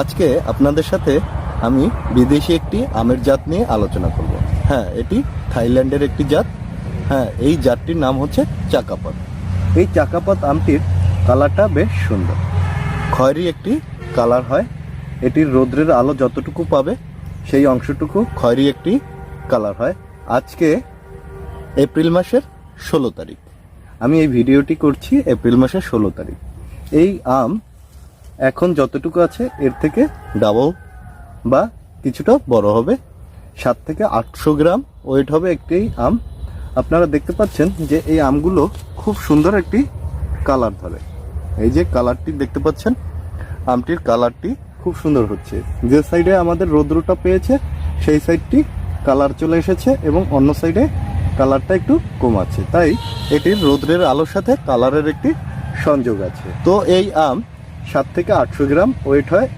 আজকে আপনাদের সাথে আমি বিদেশি একটি আমের জাত নিয়ে আলোচনা করব। হ্যাঁ, এটি থাইল্যান্ডের একটি জাত। হ্যাঁ, এই জাতটির নাম হচ্ছে চাকাপাত। এই চাকাপাত আমটির কালারটা বেশ সুন্দর, খয়েরি একটি কালার হয়। এটির রৌদ্রের আলো যতটুকু পাবে সেই অংশটুকু খয়েরি একটি কালার হয়। আজকে এপ্রিল মাসের 16 তারিখ, আমি এই ভিডিওটি করছি এপ্রিল মাসের 16 তারিখ। এই আম এখন যতটুকু আছে এর থেকে ডাবল বা কিছুটা বড় হবে। 7 থেকে 800 গ্রাম ওয়েট হবে একটি আম। আপনারা দেখতে পাচ্ছেন যে এই আমগুলো খুব সুন্দর একটি কালার ধরে। এই যে কালারটি দেখতে পাচ্ছেন, আমটির কালারটি খুব সুন্দর হচ্ছে। যে সাইডে আমাদের রৌদ্রটা পেয়েছে সেই সাইডটি কালার চলে এসেছে এবং অন্য সাইডে কালারটা একটু কম আছে, তাই এটির রৌদ্রের আলোর সাথে কালারের একটি সংযোগ আছে। তো এই আম 7 থেকে 800 গ্রাম ওয়েট হয়।